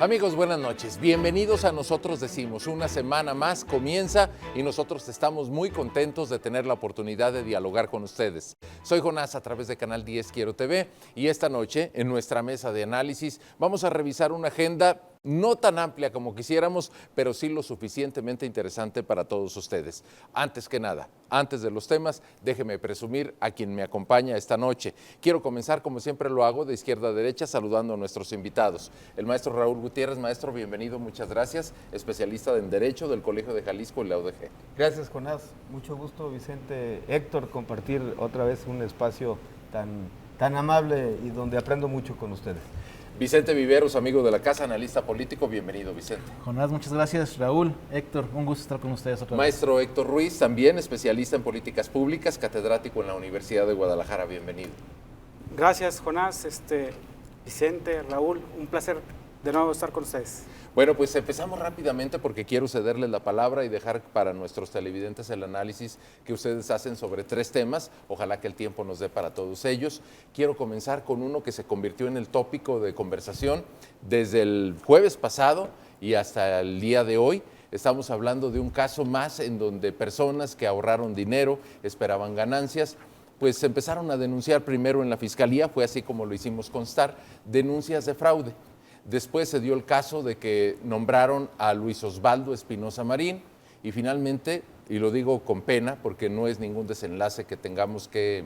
Amigos, buenas noches. Bienvenidos a Nosotros Decimos. Una semana más comienza y nosotros estamos muy contentos de tener la oportunidad de dialogar con ustedes. Soy Jonás a través de Canal 10 Quiero TV y esta noche en nuestra mesa de análisis vamos a revisar una agenda no tan amplia como quisiéramos, pero sí lo suficientemente interesante para todos ustedes. Antes que nada, antes de los temas, déjeme presumir a quien me acompaña esta noche. Quiero comenzar, como siempre lo hago, de izquierda a derecha, saludando a nuestros invitados. El maestro Raúl Gutiérrez. Maestro, bienvenido, muchas gracias. Especialista en Derecho del Colegio de Jalisco y la UDG. Gracias, Jonás. Mucho gusto, Vicente, Héctor, compartir otra vez un espacio tan amable y donde aprendo mucho con ustedes. Vicente Viveros, amigo de la casa, analista político, bienvenido, Vicente. Jonás, muchas gracias. Raúl, Héctor, un gusto estar con ustedes otra vez. Maestro Héctor Ruiz, también especialista en políticas públicas, catedrático en la Universidad de Guadalajara, bienvenido. Gracias, Jonás, Vicente, Raúl, un placer de nuevo estar con ustedes. Bueno, pues empezamos rápidamente porque quiero cederles la palabra y dejar para nuestros televidentes el análisis que ustedes hacen sobre tres temas. Ojalá que el tiempo nos dé para todos ellos. Quiero comenzar con uno que se convirtió en el tópico de conversación desde el jueves pasado y hasta el día de hoy. Estamos hablando de un caso más en donde personas que ahorraron dinero, esperaban ganancias, pues empezaron a denunciar primero en la Fiscalía, fue así como lo hicimos constar, denuncias de fraude. Después se dio el caso de que nombraron a Luis Osvaldo Espinosa Marín y finalmente, y lo digo con pena porque no es ningún desenlace que tengamos que,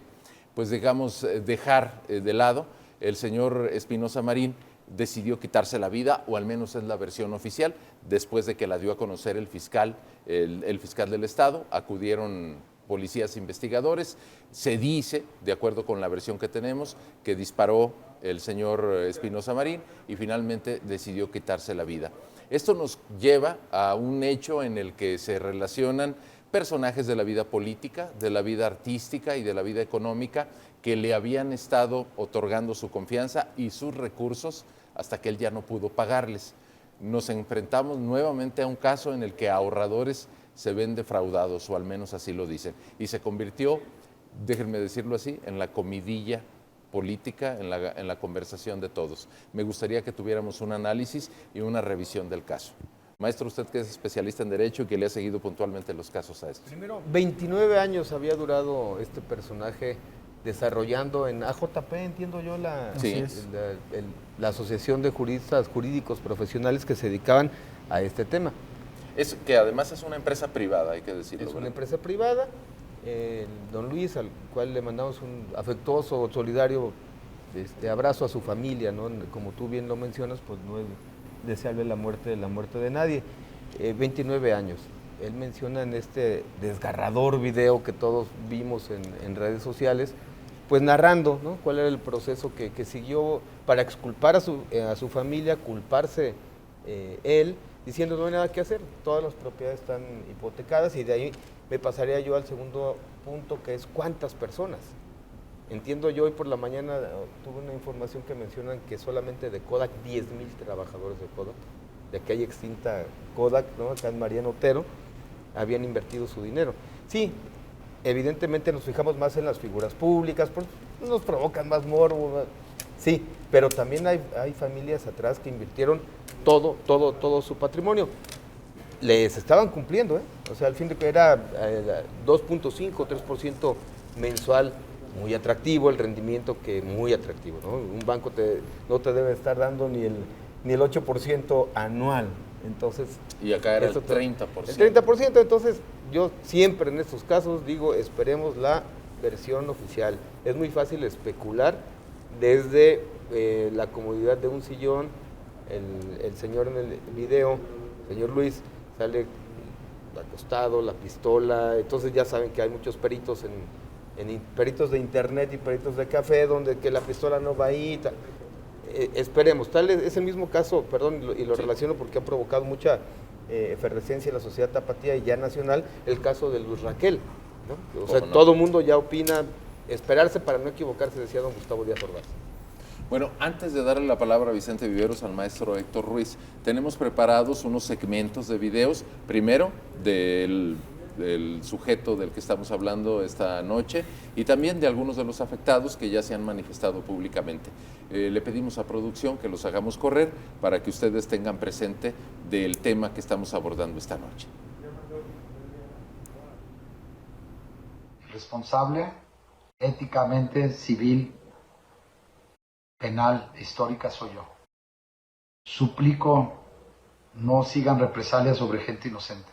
pues digamos, dejar de lado, el señor Espinosa Marín decidió quitarse la vida, o al menos es la versión oficial, después de que la dio a conocer el fiscal del Estado. Acudieron policías investigadores, se dice, de acuerdo con la versión que tenemos, que disparó el señor Espinosa Marín y finalmente decidió quitarse la vida. Esto nos lleva a un hecho en el que se relacionan personajes de la vida política, de la vida artística y de la vida económica que le habían estado otorgando su confianza y sus recursos hasta que él ya no pudo pagarles. Nos enfrentamos nuevamente a un caso en el que ahorradores se ven defraudados, o al menos así lo dicen, y se convirtió, déjenme decirlo así, en la comidilla política, en la conversación de todos. Me gustaría que tuviéramos un análisis y una revisión del caso. Maestro, usted que es especialista en Derecho y que le ha seguido puntualmente los casos a estos. Primero, 29 años había durado este personaje desarrollando en AJP, entiendo yo, la Asociación de Juristas Jurídicos Profesionales que se dedicaban a este tema. Es que además es una empresa privada, hay que decirlo. Es una empresa privada. Don Luis, al cual le mandamos un afectuoso, solidario abrazo a su familia, ¿no? Como tú bien lo mencionas, pues no es deseable la muerte de nadie. 29 años. Él menciona en este desgarrador video que todos vimos en redes sociales, pues narrando, ¿no?, cuál era el proceso que siguió para exculpar a su familia, culparse él, diciendo no hay nada que hacer, todas las propiedades están hipotecadas, y de ahí me pasaría yo al segundo punto, que es cuántas personas. Entiendo yo, hoy por la mañana tuve una información que mencionan que solamente de Kodak, 10,000 trabajadores de Kodak, de aquella extinta Kodak, ¿no?, acá en Mariano Otero, habían invertido su dinero. Sí, evidentemente nos fijamos más en las figuras públicas, pues nos provocan más morbo, sí, pero también hay familias atrás que invirtieron todo su patrimonio. Les estaban cumpliendo, o sea, al fin de que era 2.5, 3% mensual, muy atractivo, el rendimiento que muy atractivo, ¿no? Un banco no te debe estar dando ni el 8% anual, entonces... Y acá era el 30%. El 30%, entonces yo siempre en estos casos digo, esperemos la versión oficial. Es muy fácil especular desde la comodidad de un sillón. El señor en el video, señor Luis, sale acostado, la pistola, entonces ya saben que hay muchos peritos peritos de internet y peritos de café donde que la pistola no va ahí. Esperemos, tal es el mismo caso, perdón, y lo relaciono porque ha provocado mucha efervescencia en la sociedad tapatía y ya nacional, el caso de Luz Raquel, ¿no? O sea, todo el mundo ya opina, esperarse para no equivocarse, decía don Gustavo Díaz Ordaz. Bueno, antes de darle la palabra a Vicente Viveros, al maestro Héctor Ruiz, tenemos preparados unos segmentos de videos, primero del del sujeto del que estamos hablando esta noche y también de algunos de los afectados que ya se han manifestado públicamente. Le pedimos a producción que los hagamos correr para que ustedes tengan presente del tema que estamos abordando esta noche. Responsable, éticamente, civil, penal, histórica soy yo. Suplico no sigan represalias sobre gente inocente.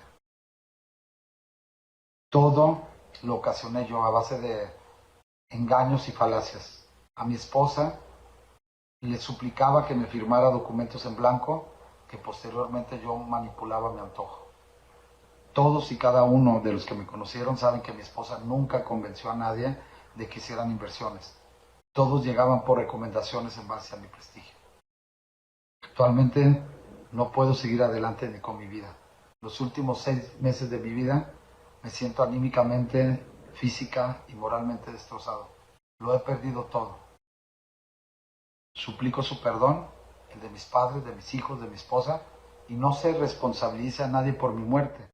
Todo lo ocasioné yo a base de engaños y falacias. A mi esposa le suplicaba que me firmara documentos en blanco que posteriormente yo manipulaba a mi antojo. Todos y cada uno de los que me conocieron saben que mi esposa nunca convenció a nadie de que hicieran inversiones. Todos llegaban por recomendaciones en base a mi prestigio. Actualmente no puedo seguir adelante ni con mi vida. Los últimos 6 meses de mi vida me siento anímicamente, física y moralmente destrozado. Lo he perdido todo. Suplico su perdón, el de mis padres, de mis hijos, de mi esposa, y no se responsabilice a nadie por mi muerte.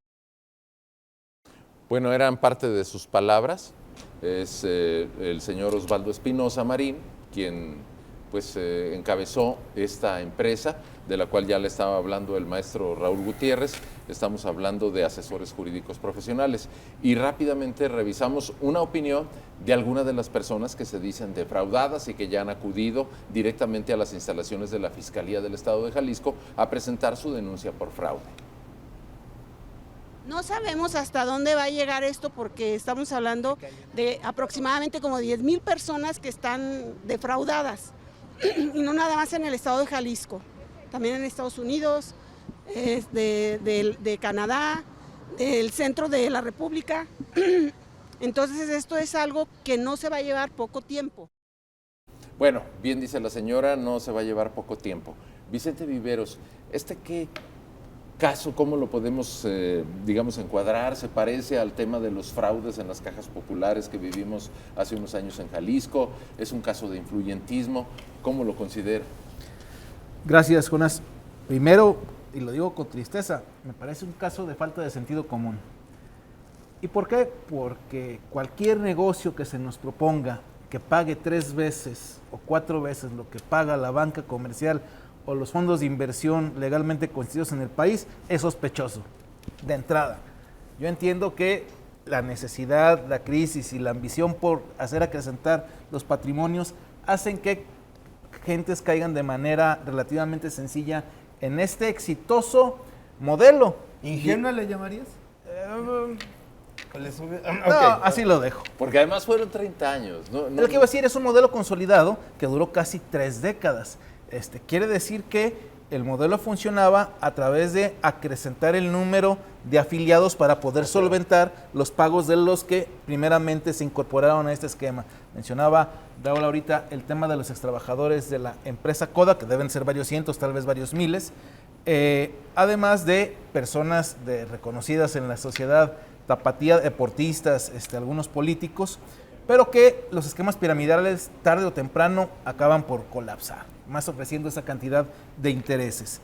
Bueno, eran parte de sus palabras. Es el señor Osvaldo Espinosa Marín quien pues encabezó esta empresa de la cual ya le estaba hablando el maestro Raúl Gutiérrez. Estamos hablando de asesores jurídicos profesionales y rápidamente revisamos una opinión de algunas de las personas que se dicen defraudadas y que ya han acudido directamente a las instalaciones de la Fiscalía del Estado de Jalisco a presentar su denuncia por fraude. No sabemos hasta dónde va a llegar esto porque estamos hablando de aproximadamente como 10,000 personas que están defraudadas. Y no nada más en el estado de Jalisco, también en Estados Unidos, de Canadá, del centro de la República. Entonces esto es algo que no se va a llevar poco tiempo. Bueno, bien dice la señora, no se va a llevar poco tiempo. Vicente Viveros, ¿qué caso, cómo lo podemos, digamos, encuadrar? ¿Se parece al tema de los fraudes en las cajas populares que vivimos hace unos años en Jalisco? ¿Es un caso de influyentismo? ¿Cómo lo considera? Gracias, Jonás. Primero, y lo digo con tristeza, me parece un caso de falta de sentido común. ¿Y por qué? Porque cualquier negocio que se nos proponga que pague 3 veces o 4 veces lo que paga la banca comercial o los fondos de inversión legalmente constituidos en el país, es sospechoso, de entrada. Yo entiendo que la necesidad, la crisis y la ambición por hacer acrecentar los patrimonios hacen que gentes caigan de manera relativamente sencilla en este exitoso modelo. ¿Ingenua le llamarías? No, así lo dejo. Porque además fueron 30 años. No, Lo que iba a decir es un modelo consolidado que duró casi 3 décadas. Quiere decir que el modelo funcionaba a través de acrecentar el número de afiliados para poder solventar los pagos de los que primeramente se incorporaron a este esquema. Mencionaba Raúl ahorita el tema de los extrabajadores de la empresa Coda, que deben ser varios cientos, tal vez varios miles, además de personas reconocidas en la sociedad tapatía, deportistas, algunos políticos, pero que los esquemas piramidales tarde o temprano acaban por colapsar, más ofreciendo esa cantidad de intereses.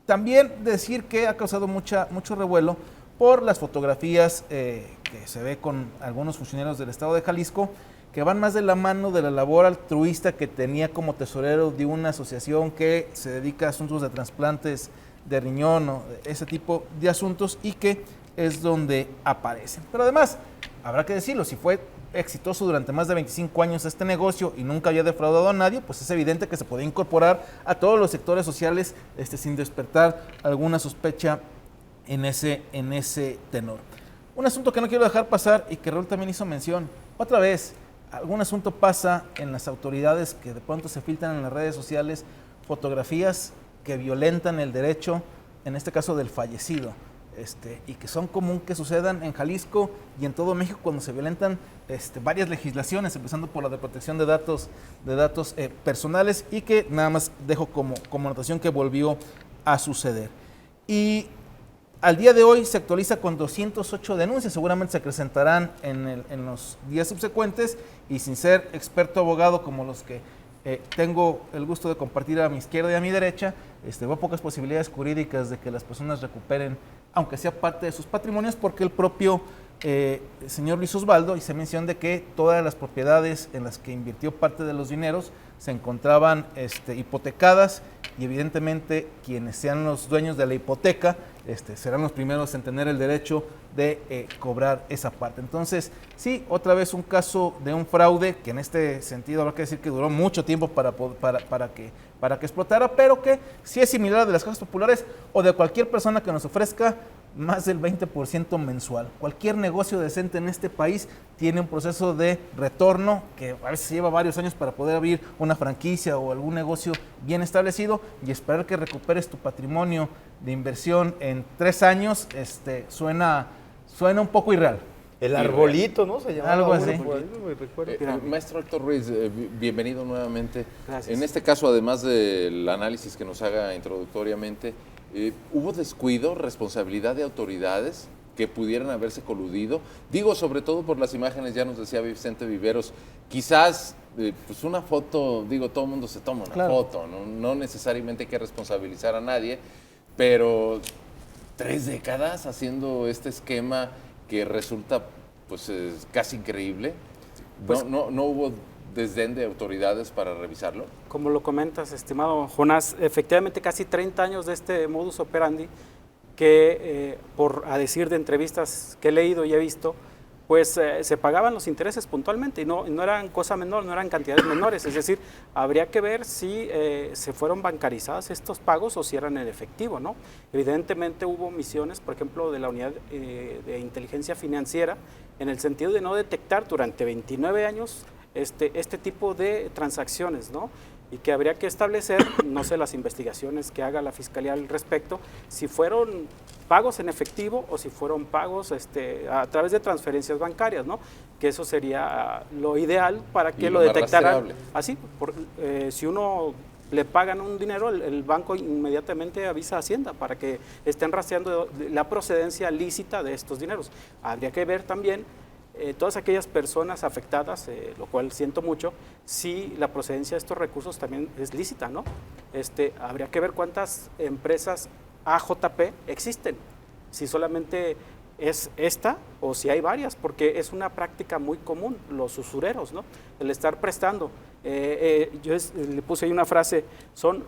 También decir que ha causado mucho revuelo por las fotografías que se ve con algunos funcionarios del estado de Jalisco, que van más de la mano de la labor altruista que tenía como tesorero de una asociación que se dedica a asuntos de trasplantes de riñón o ese tipo de asuntos y que es donde aparecen. Pero además, habrá que decirlo, si fue exitoso durante más de 25 años este negocio y nunca había defraudado a nadie, pues es evidente que se podía incorporar a todos los sectores sociales sin despertar alguna sospecha en ese tenor. Un asunto que no quiero dejar pasar y que Raúl también hizo mención, otra vez, algún asunto pasa en las autoridades que de pronto se filtran en las redes sociales fotografías que violentan el derecho, en este caso del fallecido. Y que son común que sucedan en Jalisco y en todo México cuando se violentan varias legislaciones, empezando por la de protección de datos personales, y que nada más dejo como anotación que volvió a suceder. Y al día de hoy se actualiza con 208 denuncias, seguramente se acrecentarán en los días subsecuentes, y sin ser experto abogado como los que tengo el gusto de compartir a mi izquierda y a mi derecha, veo pocas posibilidades jurídicas de que las personas recuperen aunque sea parte de sus patrimonios, porque el propio señor Luis Osvaldo hizo mención de que todas las propiedades en las que invirtió parte de los dineros se encontraban hipotecadas, y evidentemente quienes sean los dueños de la hipoteca serán los primeros en tener el derecho de cobrar esa parte. Entonces, sí, otra vez un caso de un fraude que en este sentido habrá que decir que duró mucho tiempo para que explotara, pero que sí es similar a de las cajas populares o de cualquier persona que nos ofrezca más del 20% mensual. Cualquier negocio decente en este país tiene un proceso de retorno que a veces lleva varios años para poder abrir una franquicia o algún negocio bien establecido, y esperar que recuperes tu patrimonio de inversión en 3 años suena un poco irreal. El arbolito, ¿no? Se llamaba Algo uno así. por ahí, me recuerdo. Maestro Héctor Ruiz, bienvenido nuevamente. Gracias. En este caso, además del análisis que nos haga introductoriamente, ¿hubo descuido, responsabilidad de autoridades que pudieran haberse coludido? Digo, sobre todo por las imágenes, ya nos decía Vicente Viveros, quizás pues una foto, digo, todo el mundo se toma una foto, no necesariamente hay que responsabilizar a nadie, pero 3 décadas haciendo este esquema que resulta pues casi increíble. Pues, ¿No hubo desdén de autoridades para revisarlo? Como lo comentas, estimado Jonás, efectivamente casi 30 años de este modus operandi que, a decir de entrevistas que he leído y he visto, pues se pagaban los intereses puntualmente y no eran cosa menor, no eran cantidades menores. Es decir, habría que ver si se fueron bancarizados estos pagos o si eran en efectivo, ¿no? Evidentemente hubo omisiones, por ejemplo, de la unidad de inteligencia financiera, en el sentido de no detectar durante 29 años este tipo de transacciones, ¿no? Y que habría que establecer, no sé, las investigaciones que haga la Fiscalía al respecto, si fueron pagos en efectivo o si fueron pagos a través de transferencias bancarias, ¿no? Que eso sería lo ideal para que lo detectaran. Así, si uno le pagan un dinero, el banco inmediatamente avisa a Hacienda para que estén rastreando la procedencia lícita de estos dineros. Habría que ver también todas aquellas personas afectadas, lo cual siento mucho, si la procedencia de estos recursos también es lícita, ¿no? Habría que ver cuántas empresas AJP existen, si solamente es esta o si hay varias, porque es una práctica muy común, los usureros, ¿no? El estar prestando. Yo le puse ahí una frase, son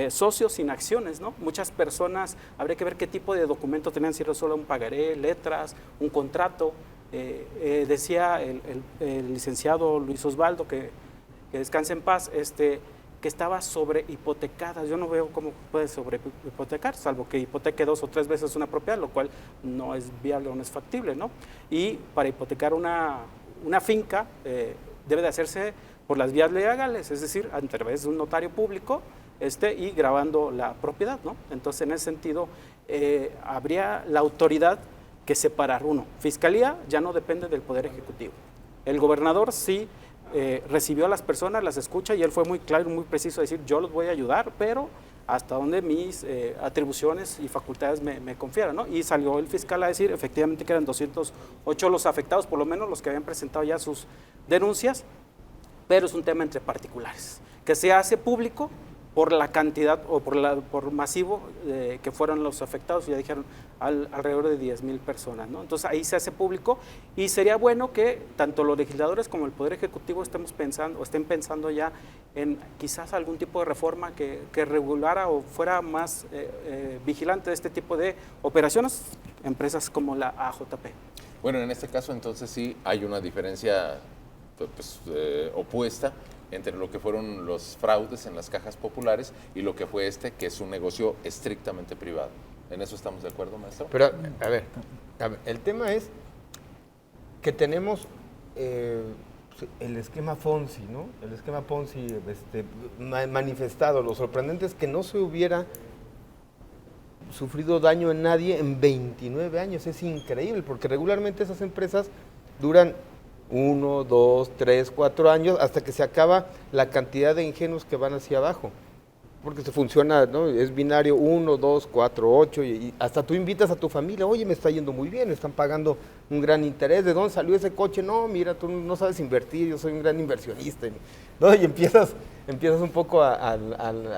socios sin acciones, ¿no? Muchas personas, habría que ver qué tipo de documento tenían, si era solo un pagaré, letras, un contrato. Decía el licenciado Luis Osvaldo, que descanse en paz, que estaba sobre hipotecada. Yo no veo cómo puede sobre hipotecar, salvo que hipoteque 2 o 3 veces una propiedad, lo cual no es viable o no es factible, ¿no? Y para hipotecar una finca debe de hacerse por las vías legales, es decir, a través de un notario público y grabando la propiedad, ¿no? Entonces, en ese sentido, habría la autoridad que separar. Uno, Fiscalía ya no depende del Poder Ejecutivo. El gobernador sí recibió a las personas, las escucha, y él fue muy claro y muy preciso a decir, yo los voy a ayudar, pero hasta donde mis atribuciones y facultades me confieran, ¿no? Y salió el fiscal a decir efectivamente que eran 208 los afectados, por lo menos los que habían presentado ya sus denuncias, pero es un tema entre particulares, que se hace público por la cantidad o por masivo que fueron los afectados, ya dijeron alrededor de 10,000 personas, ¿no? Entonces ahí se hace público y sería bueno que tanto los legisladores como el Poder Ejecutivo estén pensando ya en quizás algún tipo de reforma que regulara o fuera más vigilante de este tipo de operaciones, empresas como la AJP. Bueno, en este caso entonces sí hay una diferencia opuesta entre lo que fueron los fraudes en las cajas populares y lo que fue que es un negocio estrictamente privado. ¿En eso estamos de acuerdo, maestro? Pero, a ver, el tema es que tenemos el esquema Fonsi, ¿no? El esquema Fonsi manifestado. Lo sorprendente es que no se hubiera sufrido daño en nadie en 29 años. Es increíble, porque regularmente esas empresas duran 1, 2, 3, 4 años hasta que se acaba la cantidad de ingenuos que van hacia abajo. Porque se funciona, ¿no? Es binario 1, 2, 4, 8 y hasta tú invitas a tu familia, oye, me está yendo muy bien, me están pagando un gran interés, ¿de dónde salió ese coche? No, mira, tú no sabes invertir, yo soy un gran inversionista, ¿no? Y empiezas un poco a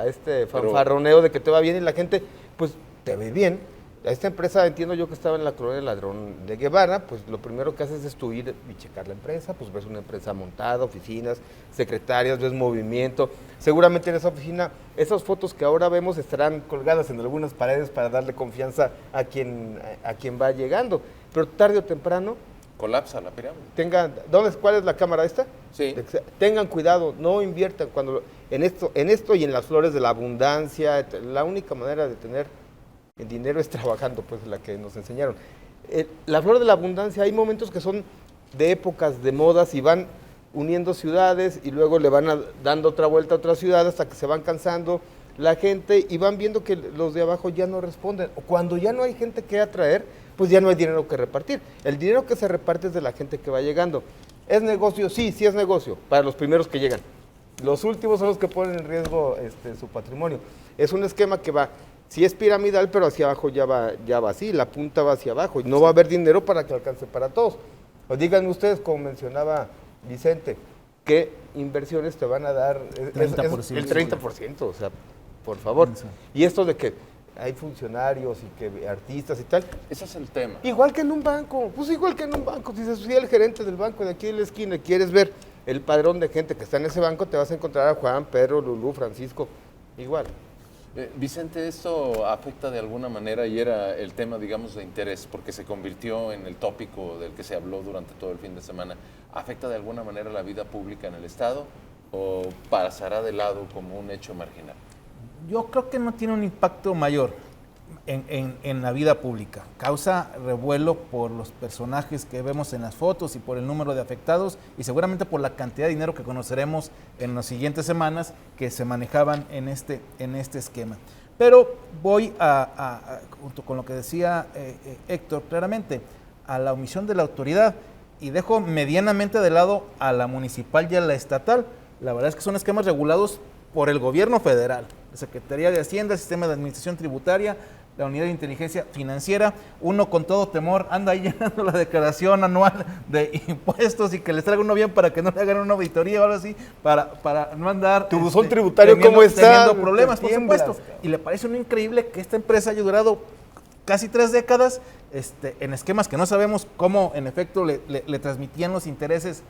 este fanfarroneo de que te va bien y la gente, pues, te ve bien Esta empresa, entiendo yo que estaba en la colonia Ladrón de Guevara, pues lo primero que haces es tú ir y checar la empresa, pues ves una empresa montada, oficinas, secretarias, ves movimiento. Seguramente en esa oficina, esas fotos que ahora vemos estarán colgadas en algunas paredes para darle confianza a quien va llegando. Pero tarde o temprano, Colapsa la pirámide. ¿cuál es la cámara esta? Sí. Tengan cuidado, no inviertan en esto y en las flores de la abundancia. La única manera de tener el dinero es trabajando, pues la que nos enseñaron. La flor de la abundancia, hay momentos que son de épocas, de modas, y van uniendo ciudades y luego le van dando otra vuelta a otras ciudades hasta que se van cansando la gente y van viendo que los de abajo ya no responden. O cuando ya no hay gente que atraer, pues ya no hay dinero que repartir. El dinero que se reparte es de la gente que va llegando. ¿Es negocio? Sí es negocio, para los primeros que llegan. Los últimos son los que ponen en riesgo su patrimonio. Es un esquema que va, sí es piramidal, pero hacia abajo ya va así, la punta va hacia abajo y no va a haber dinero para que alcance para todos. O díganme ustedes, como mencionaba Vicente, ¿qué inversiones te van a dar? 30%. El 30%, o sea, por favor. Sí. Y esto de que hay funcionarios y que artistas y tal. Ese es el tema. Igual que en un banco, pues igual que en un banco. Si se soy el gerente del banco de aquí en la esquina y quieres ver el padrón de gente que está en ese banco, te vas a encontrar a Juan, Pedro, Lulú, Francisco, igual. Vicente, ¿esto afecta de alguna manera, y era el tema, digamos, de interés, porque se convirtió en el tópico del que se habló durante todo el fin de semana, ¿afecta de alguna manera la vida pública en el Estado o pasará de lado como un hecho marginal? Yo creo que no tiene un impacto mayor en la vida pública. Causa revuelo por los personajes que vemos en las fotos y por el número de afectados y seguramente por la cantidad de dinero que conoceremos en las siguientes semanas que se manejaban en este esquema. Pero voy junto con lo que decía Héctor, claramente, a la omisión de la autoridad y dejo medianamente de lado a la municipal y a la estatal. La verdad es que son esquemas regulados por el gobierno federal, la Secretaría de Hacienda, Sistema de Administración Tributaria, la Unidad de Inteligencia Financiera. Uno con todo temor anda ahí llenando la declaración anual de impuestos y que les traiga uno bien para que no le hagan una auditoría o algo así, para no andar tu buzón tributario cómo está, teniendo problemas, por supuesto. Y le parece uno increíble que esta empresa haya durado casi 3 décadas en esquemas que no sabemos cómo en efecto le transmitían los intereses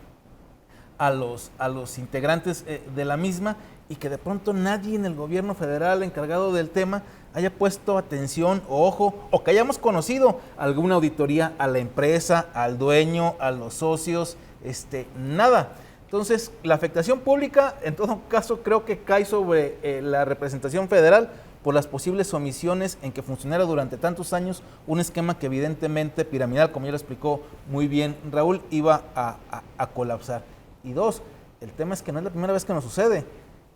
a los integrantes de la misma, y que de pronto nadie en el gobierno federal encargado del tema haya puesto atención o ojo, o que hayamos conocido alguna auditoría a la empresa, al dueño, a los socios, nada. Entonces, la afectación pública, en todo caso, creo que cae sobre la representación federal por las posibles omisiones en que funcionara durante tantos años un esquema que evidentemente piramidal, como ya lo explicó muy bien Raúl, iba a colapsar. Y 2, el tema es que no es la primera vez que nos sucede.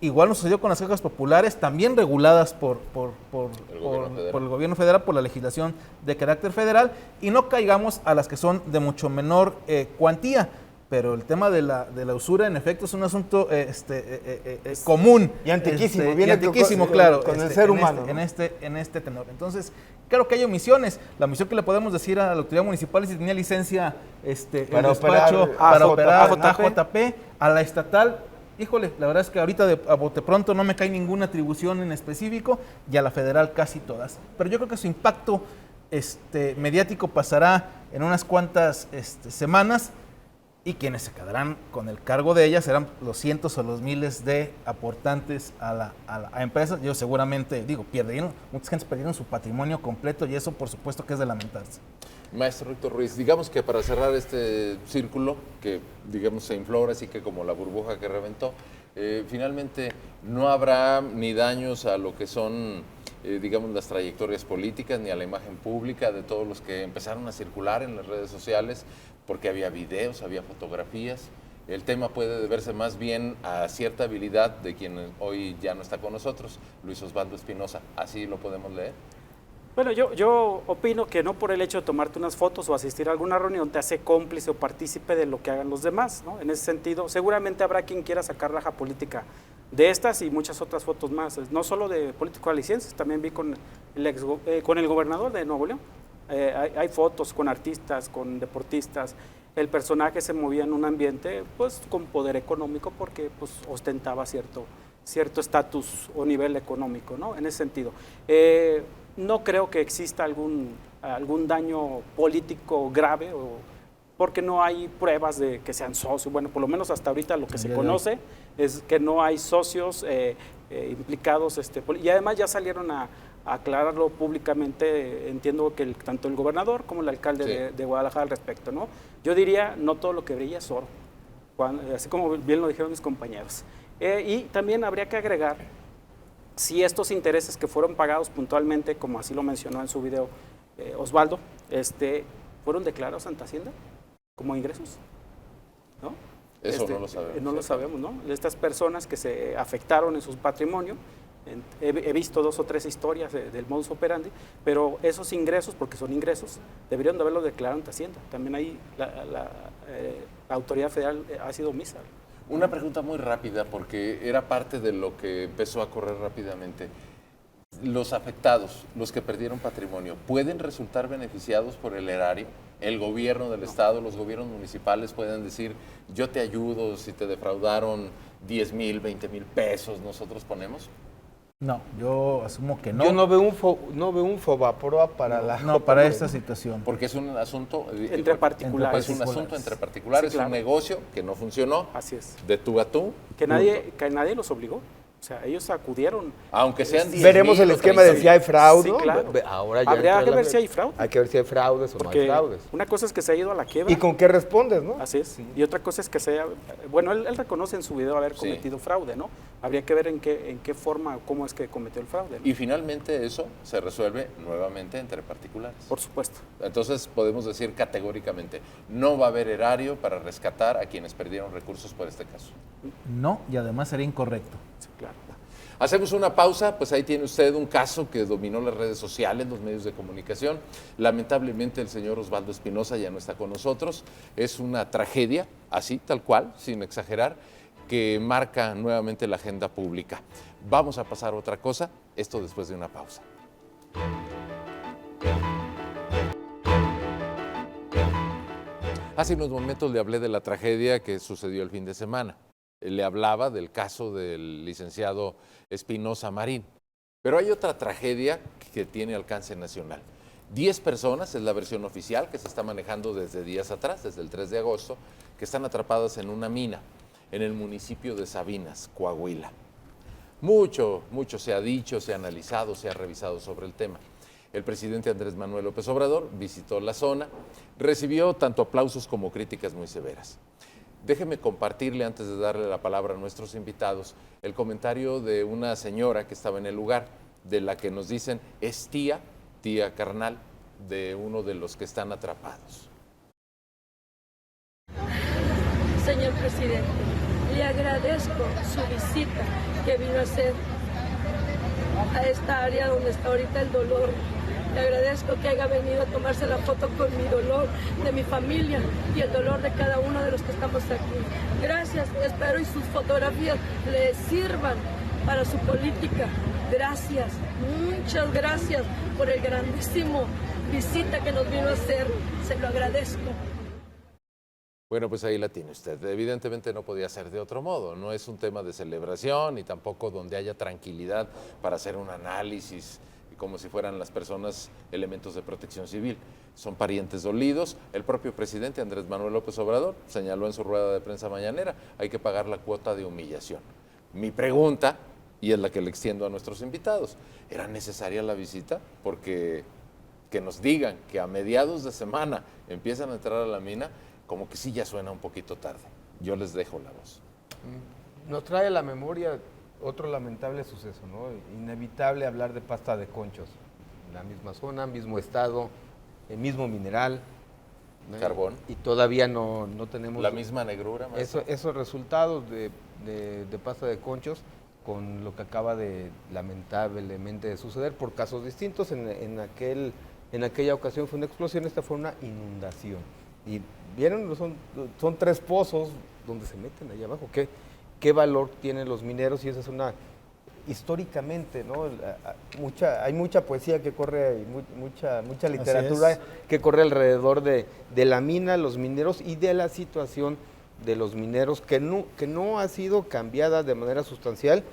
Igual nos sucedió con las cajas populares, también reguladas por el gobierno federal, por la legislación de carácter federal, y no caigamos a las que son de mucho menor cuantía. Pero el tema de la usura, en efecto, es un asunto común. Y antiquísimo. Y antiquísimo, claro. Con el ser humano. En este tenor. Entonces, claro que hay omisiones. La omisión que le podemos decir a la autoridad municipal es si tenía licencia para el despacho para operar AJP. AJP, a la estatal. Híjole, la verdad es que ahorita a bote pronto no me cae ninguna atribución en específico, y a la federal casi todas. Pero yo creo que su impacto mediático pasará en unas cuantas semanas, y quienes se quedarán con el cargo de ellas serán los cientos o los miles de aportantes a empresas. Yo seguramente, muchas gentes perdieron su patrimonio completo, y eso por supuesto que es de lamentarse. Maestro Héctor Ruiz, digamos que para cerrar este círculo, que digamos se inflora así que como la burbuja que reventó, finalmente no habrá ni daños a lo que son, digamos, las trayectorias políticas, ni a la imagen pública de todos los que empezaron a circular en las redes sociales, porque había videos, había fotografías. El tema puede deberse más bien a cierta habilidad de quien hoy ya no está con nosotros, Luis Osvaldo Espinosa. ¿Así lo podemos leer? Bueno, yo opino que no por el hecho de tomarte unas fotos o asistir a alguna reunión te hace cómplice o partícipe de lo que hagan los demás, ¿no? En ese sentido, seguramente habrá quien quiera sacar raja política de estas y muchas otras fotos más, no solo de políticos alicienses, también vi con el gobernador de Nuevo León. Hay fotos con artistas, con deportistas. El personaje se movía en un ambiente pues con poder económico porque pues ostentaba cierto estatus o nivel económico, ¿no? En ese sentido. No creo que exista algún daño político grave, porque no hay pruebas de que sean socios. Bueno, por lo menos hasta ahorita lo que se conoce es que no hay socios implicados. Y además ya salieron a aclararlo públicamente, entiendo que tanto el gobernador como el alcalde de Guadalajara al respecto, ¿no? Yo diría, no todo lo que brilla es oro, así como bien lo dijeron mis compañeros. Y también habría que agregar, si estos intereses que fueron pagados puntualmente, como así lo mencionó en su video Osvaldo, fueron declarados ante Hacienda como ingresos, ¿no? Eso no lo sabemos. No lo sabemos, ¿no? Estas personas que se afectaron en su patrimonio, he visto 2 o 3 historias del modus operandi, pero esos ingresos, porque son ingresos, deberían de haberlo declarado ante Hacienda. También ahí la autoridad federal ha sido omisa. Una pregunta muy rápida, porque era parte de lo que empezó a correr rápidamente. Los afectados, los que perdieron patrimonio, ¿pueden resultar beneficiados por el erario? ¿El gobierno del estado, los gobiernos municipales pueden decir, yo te ayudo si te defraudaron 10,000, 20,000 pesos, nosotros ponemos? No, yo asumo que no. Yo no veo un Fobaproa para para esta situación. Porque es un asunto entre particulares. Es un asunto entre particulares, Sí, claro. un negocio que no funcionó. Así es. De tú a tú. Que nadie los obligó. O sea, ellos acudieron. Aunque sean 10,000 Veremos el o esquema de 30,000. si hay fraude. Sí, claro. Ahora ya Habría entra que la- ver si hay fraude. Hay que ver si hay fraudes o no hay Porque fraudes. una cosa es que se ha ido a la quiebra. ¿Y con qué respondes, no? Así es. Y otra cosa es que se haya... Bueno, él reconoce en su video haber cometido fraude, ¿no? Habría que ver en qué forma, cómo es que cometió el fraude, ¿no? Y finalmente eso se resuelve nuevamente entre particulares. Por supuesto. Entonces podemos decir categóricamente, no va a haber erario para rescatar a quienes perdieron recursos por este caso. No, y además sería incorrecto. Sí, claro. Hacemos una pausa, pues ahí tiene usted un caso que dominó las redes sociales, los medios de comunicación. Lamentablemente el señor Osvaldo Espinosa ya no está con nosotros. Es una tragedia, así, tal cual, sin exagerar, que marca nuevamente la agenda pública. Vamos a pasar a otra cosa, esto después de una pausa. Hace unos momentos le hablé de la tragedia que sucedió el fin de semana. Le hablaba del caso del licenciado Espinosa Marín. Pero hay otra tragedia que tiene alcance nacional. 10 personas, es la versión oficial que se está manejando desde días atrás, desde el 3 de agosto, que están atrapadas en una mina en el municipio de Sabinas, Coahuila. Mucho se ha dicho, se ha analizado, se ha revisado sobre el tema. El presidente Andrés Manuel López Obrador visitó la zona, recibió tanto aplausos como críticas muy severas. Déjeme compartirle, antes de darle la palabra a nuestros invitados, el comentario de una señora que estaba en el lugar, de la que nos dicen es tía carnal de uno de los que están atrapados. Señor presidente, le agradezco su visita que vino a hacer a esta área donde está ahorita el dolor. Le agradezco que haya venido a tomarse la foto con mi dolor, de mi familia y el dolor de cada uno de los que estamos aquí. Gracias, espero y sus fotografías le sirvan para su política. Gracias, muchas gracias por el grandísimo visita que nos vino a hacer. Se lo agradezco. Bueno, pues ahí la tiene usted. Evidentemente no podía ser de otro modo. No es un tema de celebración y tampoco donde haya tranquilidad para hacer un análisis como si fueran las personas elementos de protección civil. Son parientes dolidos. El propio presidente Andrés Manuel López Obrador señaló en su rueda de prensa mañanera, hay que pagar la cuota de humillación. Mi pregunta, y es la que le extiendo a nuestros invitados, ¿era necesaria la visita? Porque que nos digan que a mediados de semana empiezan a entrar a la mina, como que sí ya suena un poquito tarde. Yo les dejo la voz. Nos trae a la memoria otro lamentable suceso, ¿no? Inevitable hablar de pasta de conchos. La misma zona, mismo estado, el mismo mineral. ¿no? Carbón. Y todavía no tenemos... La misma negrura, maestro. Esos resultados de pasta de conchos con lo que acaba de lamentablemente de suceder por casos distintos. En aquella ocasión fue una explosión, esta fue una inundación. Y vieron, son 3 pozos donde se meten allá abajo. ¿Qué valor tienen los mineros? Y esa es una, históricamente, ¿no? Hay mucha poesía que corre, y mucha literatura que corre alrededor de la mina, los mineros y de la situación de los mineros que no ha sido cambiada de manera sustancial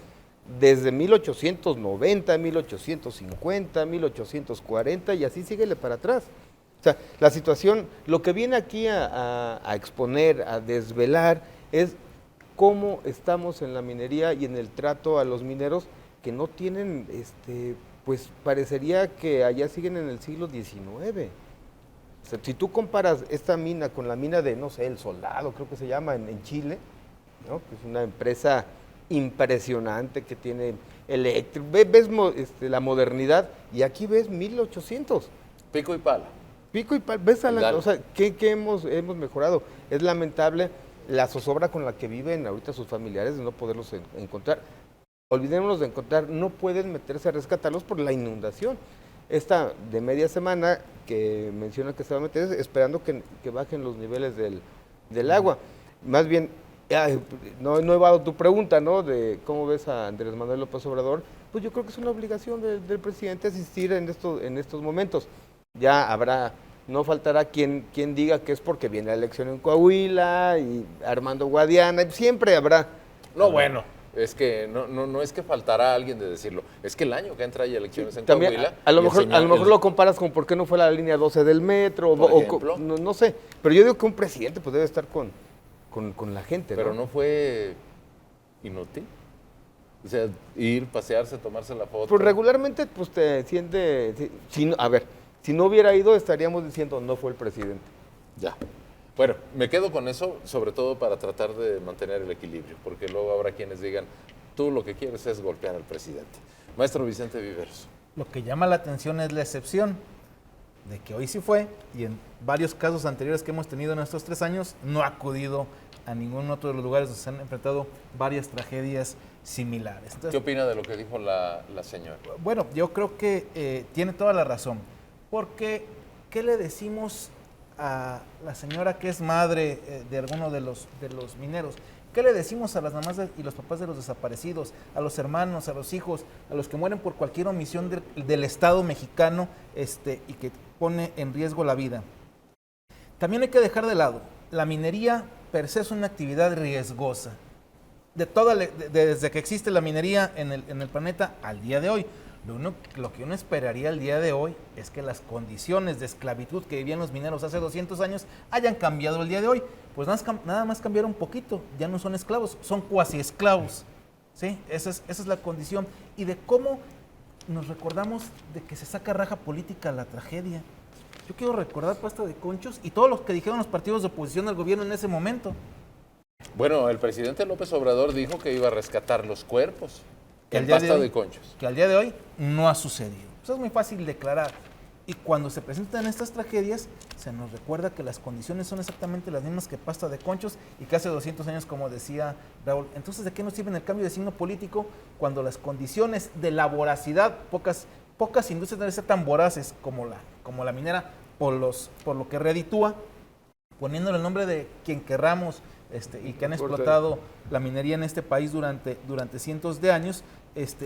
desde 1890, 1850, 1840 y así síguele para atrás. O sea, la situación, lo que viene aquí a exponer, a desvelar, es cómo estamos en la minería y en el trato a los mineros que no tienen, pues parecería que allá siguen en el siglo XIX. O sea, si tú comparas esta mina con la mina de, no sé, El Soldado, creo que se llama, en Chile, ¿no? Que es una empresa impresionante que tiene eléctrico, ves la modernidad y aquí ves 1800. Pico y pala. Pico y pala, ves o sea, ¿qué hemos mejorado? Es lamentable la zozobra con la que viven ahorita sus familiares de no poderlos encontrar. Olvidémonos de encontrar, no pueden meterse a rescatarlos por la inundación. Esta de media semana que menciona que se va a meter, esperando que bajen los niveles del agua. Más bien, no he dado tu pregunta, ¿no? De cómo ves a Andrés Manuel López Obrador. Pues yo creo que es una obligación del presidente asistir en estos momentos. Ya no faltará quien diga que es porque viene la elección en Coahuila y Armando Guadiana, siempre habrá. No, bueno, es que no es que faltará alguien de decirlo, es que el año que entra hay elecciones en También, Coahuila. a lo mejor lo comparas con por qué no fue la línea 12 del metro, no sé, pero yo digo que un presidente pues debe estar con la gente, pero no fue inútil. O sea, ir, pasearse, tomarse la foto. Pues regularmente pues te siente, si no hubiera ido estaríamos diciendo no fue el presidente. Ya. Bueno, me quedo con eso, sobre todo para tratar de mantener el equilibrio, porque luego habrá quienes digan, tú lo que quieres es golpear al presidente. Maestro Vicente Viveros. Lo que llama la atención es la excepción de que hoy sí fue y en varios casos anteriores que hemos tenido en estos 3 años no ha acudido a ningún otro de los lugares donde se han enfrentado varias tragedias similares. Entonces, ¿qué opina de lo que dijo la señora? Bueno, yo creo que tiene toda la razón, porque ¿qué le decimos a la señora que es madre de alguno de los mineros? ¿Qué le decimos a las mamás y los papás de los desaparecidos, a los hermanos, a los hijos, a los que mueren por cualquier omisión del Estado mexicano y que pone en riesgo la vida? También hay que dejar de lado, la minería per se es una actividad riesgosa, desde que existe la minería en el planeta al día de hoy. Lo que uno esperaría el día de hoy es que las condiciones de esclavitud que vivían los mineros hace 200 años hayan cambiado el día de hoy. Pues nada más cambiaron un poquito, ya no son esclavos, son cuasi esclavos. ¿Sí? Esa es la condición. Y de cómo nos recordamos de que se saca raja política a la tragedia. Yo quiero recordar Pasta de Conchos y todo lo que dijeron los partidos de oposición al gobierno en ese momento. Bueno, el presidente López Obrador dijo que iba a rescatar los cuerpos en Pasta de Conchos. Que al día de hoy no ha sucedido. Eso es muy fácil declarar. Y cuando se presentan estas tragedias, se nos recuerda que las condiciones son exactamente las mismas que Pasta de Conchos y que hace 200 años, como decía Raúl. Entonces, ¿de qué nos sirve el cambio de signo político cuando las condiciones de la voracidad, pocas industrias deben ser tan voraces como la minera, por lo que reditúa, poniéndole el nombre de quien querramos, y que han explotado la minería en este país durante cientos de años,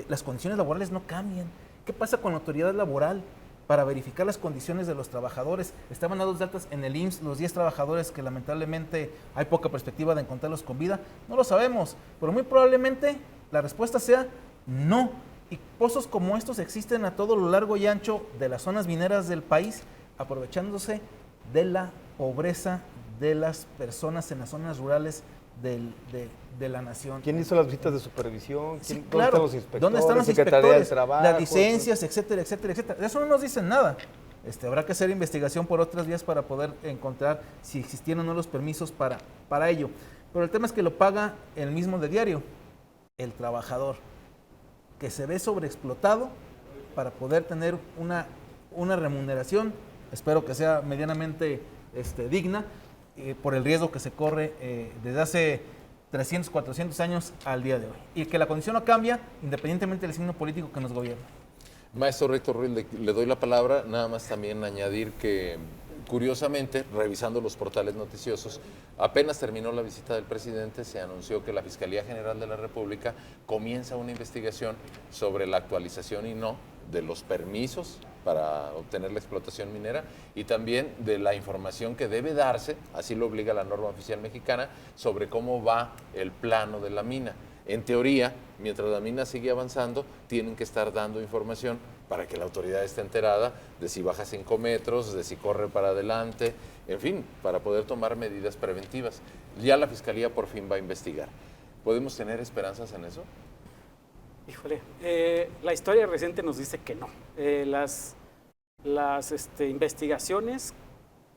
las condiciones laborales no cambian. ¿Qué pasa con la autoridad laboral para verificar las condiciones de los trabajadores? Estaban dados de altas en el IMSS los 10 trabajadores que lamentablemente hay poca perspectiva de encontrarlos con vida. No lo sabemos, pero muy probablemente la respuesta sea no. Y pozos como estos existen a todo lo largo y ancho de las zonas mineras del país, aprovechándose de la pobreza de las personas en las zonas rurales de la nación. ¿Quién hizo las visitas de supervisión? Sí, claro. ¿Dónde están los inspectores? Las licencias, etcétera, etcétera, etcétera. De eso no nos dicen nada. Habrá que hacer investigación por otras vías para poder encontrar si existieron o no los permisos para ello. Pero el tema es que lo paga el mismo de diario, el trabajador, que se ve sobreexplotado para poder tener una remuneración, espero que sea medianamente digna, por el riesgo que se corre desde hace 300, 400 años al día de hoy. Y que la condición no cambia independientemente del signo político que nos gobierna. Maestro Héctor Ruiz, le doy la palabra, nada más también añadir que, curiosamente, revisando los portales noticiosos, apenas terminó la visita del presidente, se anunció que la Fiscalía General de la República comienza una investigación sobre la actualización y no de los permisos para obtener la explotación minera y también de la información que debe darse, así lo obliga la norma oficial mexicana, sobre cómo va el plano de la mina. En teoría, mientras la mina sigue avanzando, tienen que estar dando información para que la autoridad esté enterada de si baja 5 metros, de si corre para adelante, en fin, para poder tomar medidas preventivas. Ya la Fiscalía por fin va a investigar. ¿Podemos tener esperanzas en eso? Híjole, la historia reciente nos dice que no. Las investigaciones,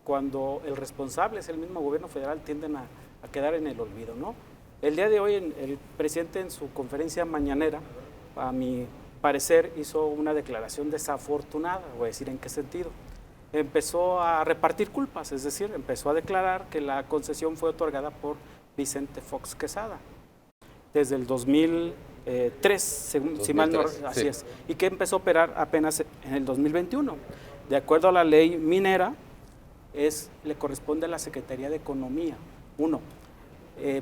cuando el responsable es el mismo gobierno federal, tienden a quedar en el olvido, ¿no? El día de hoy, el presidente en su conferencia mañanera, a mi parecer, hizo una declaración desafortunada. Voy a decir en qué sentido. Empezó a repartir culpas, es decir, empezó a declarar que la concesión fue otorgada por Vicente Fox Quesada desde el 2003, si mal no, así sí. es, y que empezó a operar apenas en el 2021. De acuerdo a la ley minera, le corresponde a la Secretaría de Economía,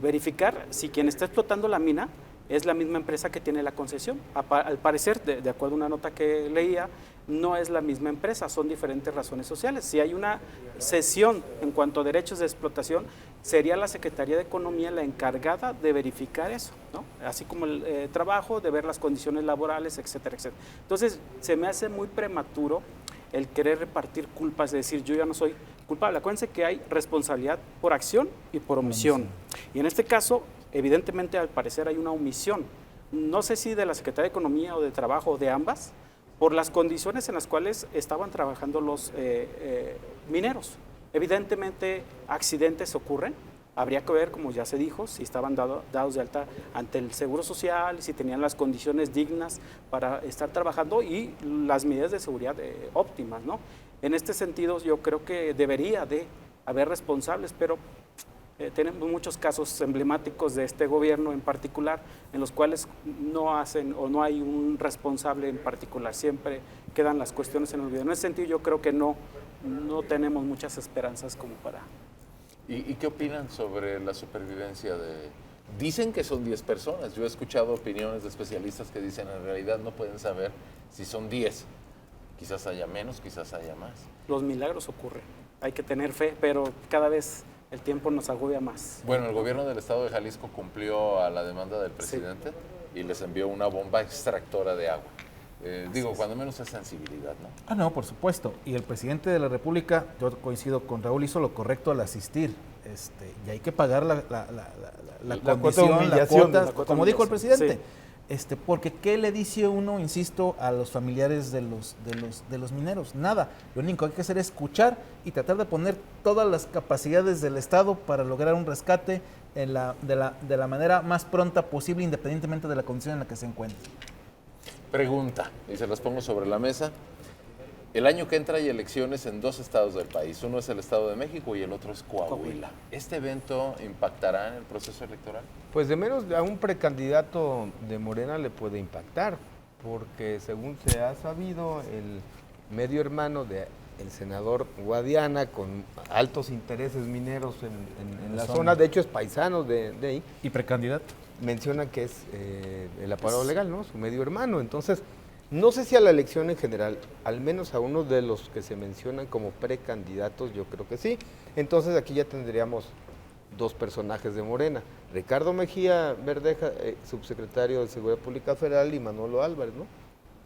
verificar si quien está explotando la mina es la misma empresa que tiene la concesión. Al parecer, de acuerdo a una nota que leía, no es la misma empresa, son diferentes razones sociales. Si hay una cesión en cuanto a derechos de explotación, sería la Secretaría de Economía la encargada de verificar eso, ¿no? Así como el trabajo, de ver las condiciones laborales, etcétera, etcétera. Entonces, se me hace muy prematuro el querer repartir culpas, de decir, yo ya no soy culpable. Acuérdense que hay responsabilidad por acción y por omisión. Y en este caso, evidentemente, al parecer hay una omisión. No sé si de la Secretaría de Economía o de Trabajo o de ambas, por las condiciones en las cuales estaban trabajando los mineros. Evidentemente, accidentes ocurren. Habría que ver, como ya se dijo, si estaban dados de alta ante el Seguro Social, si tenían las condiciones dignas para estar trabajando y las medidas de seguridad óptimas, ¿no? En este sentido, yo creo que debería de haber responsables, pero tenemos muchos casos emblemáticos de este gobierno en particular, en los cuales no hacen o no hay un responsable en particular, siempre quedan las cuestiones en el olvido. En ese sentido, yo creo que no tenemos muchas esperanzas como para... ¿Y qué opinan sobre la supervivencia de...? Dicen que son 10 personas. Yo he escuchado opiniones de especialistas que dicen en realidad no pueden saber si son 10. Quizás haya menos, quizás haya más. Los milagros ocurren. Hay que tener fe, pero cada vez el tiempo nos agobia más. Bueno, el gobierno del estado de Jalisco cumplió a la demanda del presidente y les envió una bomba extractora de agua. Cuando menos es sensibilidad, ¿no? No, por supuesto. Y el presidente de la República, yo coincido con Raúl, hizo lo correcto al asistir. Y hay que pagar la condición, la cuota, como dijo el presidente. Sí. Porque ¿qué le dice uno, insisto, a los familiares de los mineros? Nada. Lo único que hay que hacer es escuchar y tratar de poner todas las capacidades del Estado para lograr un rescate de la manera más pronta posible, independientemente de la condición en la que se encuentre. Pregunta, y se las pongo sobre la mesa. El año que entra hay elecciones en 2 estados del país. Uno es el Estado de México y el otro es Coahuila. ¿Este evento impactará en el proceso electoral? Pues de menos a un precandidato de Morena le puede impactar, porque según se ha sabido, el medio hermano del senador Guadiana, con altos intereses mineros en la zona, de hecho es paisano de ahí. ¿Y precandidato? Menciona que es el aparato legal, ¿no? Su medio hermano. Entonces, no sé si a la elección en general, al menos a uno de los que se mencionan como precandidatos, yo creo que sí. Entonces, aquí ya tendríamos 2 personajes de Morena. Ricardo Mejía Verdeja, subsecretario de Seguridad Pública Federal, y Manolo Álvarez, ¿no?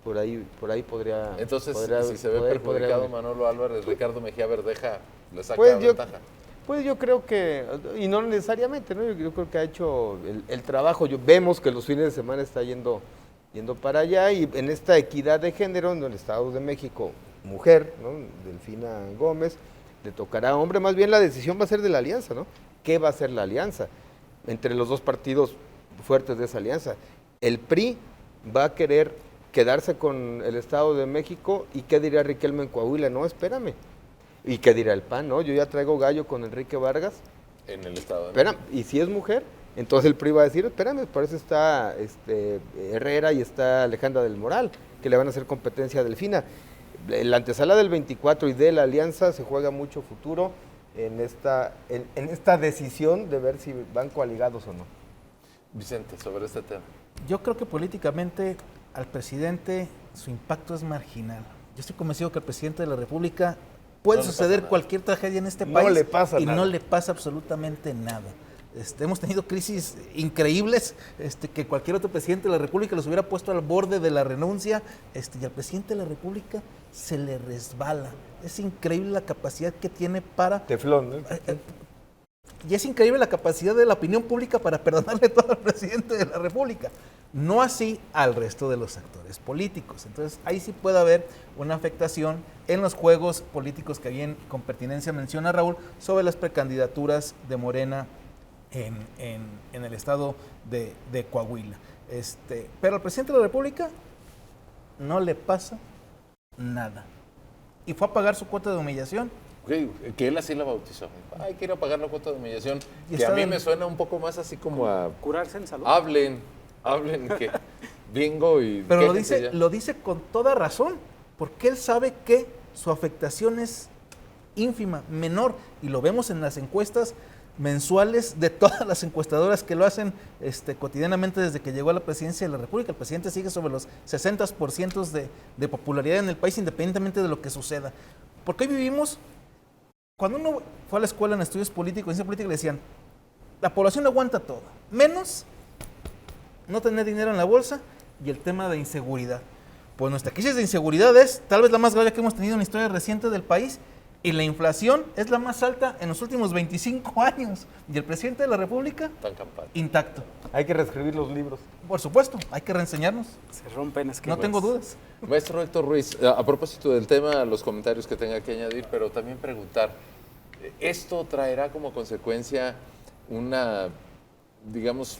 Por ahí podría... Entonces, si se ve perjudicado Manolo Álvarez, Ricardo Mejía Verdeja le saca ventaja. Pues yo creo que, y no necesariamente, ¿no? Yo creo que ha hecho el trabajo. Vemos que los fines de semana está yendo para allá, y en esta equidad de género, en el Estado de México, mujer, ¿no? Delfina Gómez, le tocará hombre. Más bien la decisión va a ser de la alianza, ¿no? ¿Qué va a ser la alianza? Entre los 2 partidos fuertes de esa alianza. El PRI va a querer quedarse con el Estado de México, y ¿qué dirá Riquelme en Coahuila? No, espérame. ¿Y qué dirá el PAN? No, yo ya traigo gallo con Enrique Vargas. En el Estado de Espera, México. y si es mujer, entonces el PRI va a decir, espérame, por eso está Herrera y está Alejandra del Moral, que le van a hacer competencia a Delfina. La antesala del 24 y de la alianza se juega mucho futuro en esta decisión de ver si van coaligados o no. Vicente, sobre este tema. Yo creo que políticamente al presidente su impacto es marginal. Yo estoy convencido que al presidente de la República puede suceder cualquier tragedia en este país le pasa y nada. no le pasa absolutamente nada. Hemos tenido crisis increíbles que cualquier otro presidente de la República los hubiera puesto al borde de la renuncia, y al presidente de la República se le resbala. Es increíble la capacidad que tiene para... Teflón, ¿no? Y es increíble la capacidad de la opinión pública para perdonarle todo al presidente de la República. No así al resto de los actores políticos. Entonces, ahí sí puede haber una afectación en los juegos políticos que bien con pertinencia menciona Raúl sobre las precandidaturas de Morena en el estado de Coahuila. Pero al presidente de la República no le pasa nada. Y fue a pagar su cuota de humillación. Que él así la bautizó. Ay, quiero pagar la cuota de humillación. Y que a mí está me suena un poco más así como a... Curarse en salud. Hablen que bingo y... Pero quéjense ya. lo dice con toda razón, porque él sabe que su afectación es ínfima, menor, y lo vemos en las encuestas mensuales de todas las encuestadoras que lo hacen cotidianamente desde que llegó a la presidencia de la República. El presidente sigue sobre los 60% de popularidad en el país, independientemente de lo que suceda. Porque hoy vivimos, cuando uno fue a la escuela en estudios políticos, en ciencia política, le decían, la población aguanta todo, menos no tener dinero en la bolsa y el tema de inseguridad. Pues nuestra crisis de inseguridad es tal vez la más grave que hemos tenido en la historia reciente del país, y la inflación es la más alta en los últimos 25 años. Y el presidente de la República, Tan campal. intacto. Hay que reescribir los libros. Por supuesto, hay que reenseñarnos. Se rompen esquemas. No tengo dudas. Maestro Héctor Ruiz, a propósito del tema, los comentarios que tenga que añadir, pero también preguntar, ¿esto traerá como consecuencia una, digamos,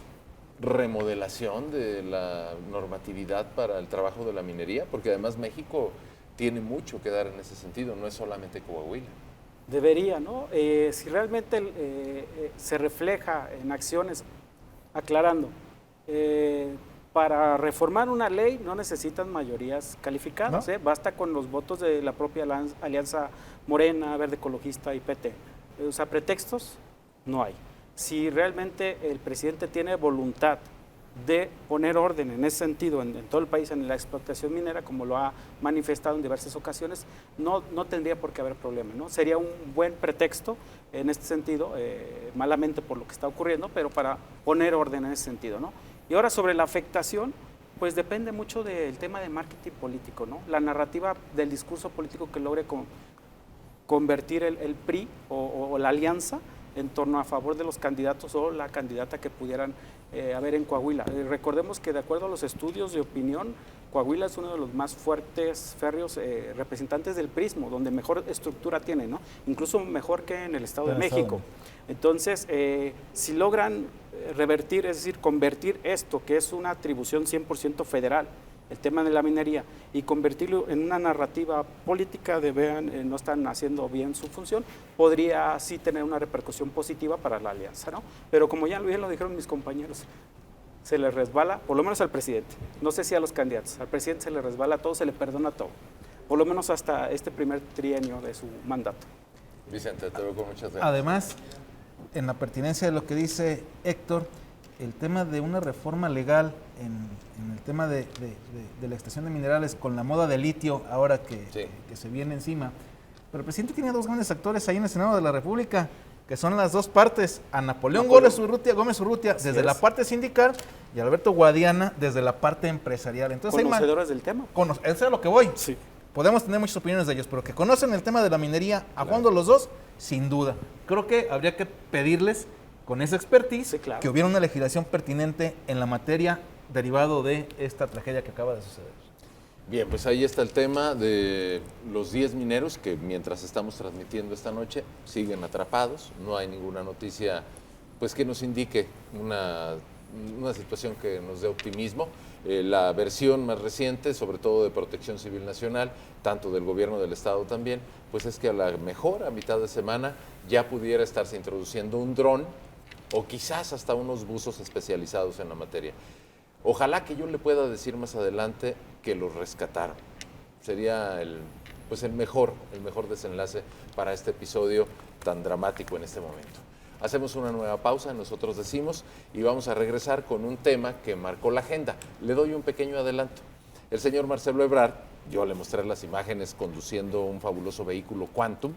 remodelación de la normatividad para el trabajo de la minería? Porque además México tiene mucho que dar en ese sentido, no es solamente Coahuila. Debería, ¿no? Si realmente se refleja en acciones, aclarando, para reformar una ley no necesitan mayorías calificadas, ¿No? Basta con los votos de la propia Alianza Morena, Verde Ecologista y PT. O sea, pretextos no hay. Si realmente el presidente tiene voluntad de poner orden en ese sentido en todo el país en la explotación minera, como lo ha manifestado en diversas ocasiones, no tendría por qué haber problema, ¿no? Sería un buen pretexto en este sentido, malamente por lo que está ocurriendo, pero para poner orden en ese sentido, ¿no? Y ahora sobre la afectación, pues depende mucho del tema de marketing político, ¿no? La narrativa del discurso político que logre convertir el PRI o la alianza en torno a favor de los candidatos o la candidata que pudieran haber en Coahuila. Recordemos que de acuerdo a los estudios de opinión, Coahuila es uno de los más fuertes, férreos representantes del PRIsmo, donde mejor estructura tiene, ¿no? Incluso mejor que en el Estado de México. Entonces, si logran revertir, es decir, convertir esto, que es una atribución 100% federal, el tema de la minería, y convertirlo en una narrativa política de vean, no están haciendo bien su función, podría sí tener una repercusión positiva para la alianza, ¿no? Pero como ya bien lo dijeron mis compañeros, se le resbala, por lo menos al presidente, no sé si a los candidatos, al presidente se le resbala todo, se le perdona todo, por lo menos hasta este primer trienio de su mandato. Vicente, te veo con muchas ganas. Además, en la pertinencia de lo que dice Héctor, el tema de una reforma legal en el tema de la extracción de minerales con la moda de litio ahora que se viene encima. Pero el presidente tiene dos grandes actores ahí en el Senado de la República, que son las dos partes, a Napoleón Gómez Urrutia desde la parte sindical y a Alberto Guadiana desde la parte empresarial. Entonces, conocedores del tema. Eso es a lo que voy. Sí. Podemos tener muchas opiniones de ellos, pero que conocen el tema de la minería a fondo los dos, sin duda. Creo que habría que pedirles con esa expertise, que hubiera una legislación pertinente en la materia derivado de esta tragedia que acaba de suceder. Bien, pues ahí está el tema de los 10 mineros que mientras estamos transmitiendo esta noche siguen atrapados. No hay ninguna noticia pues que nos indique una situación que nos dé optimismo. La versión más reciente, sobre todo de Protección Civil Nacional, tanto del gobierno del estado también, pues es que a la mejor a mitad de semana ya pudiera estarse introduciendo un dron o quizás hasta unos buzos especializados en la materia. Ojalá que yo le pueda decir más adelante que los rescataron. Sería el mejor desenlace para este episodio tan dramático en este momento. Hacemos una nueva pausa, nosotros decimos, y vamos a regresar con un tema que marcó la agenda. Le doy un pequeño adelanto. El señor Marcelo Ebrard, yo le mostré las imágenes conduciendo un fabuloso vehículo Quantum,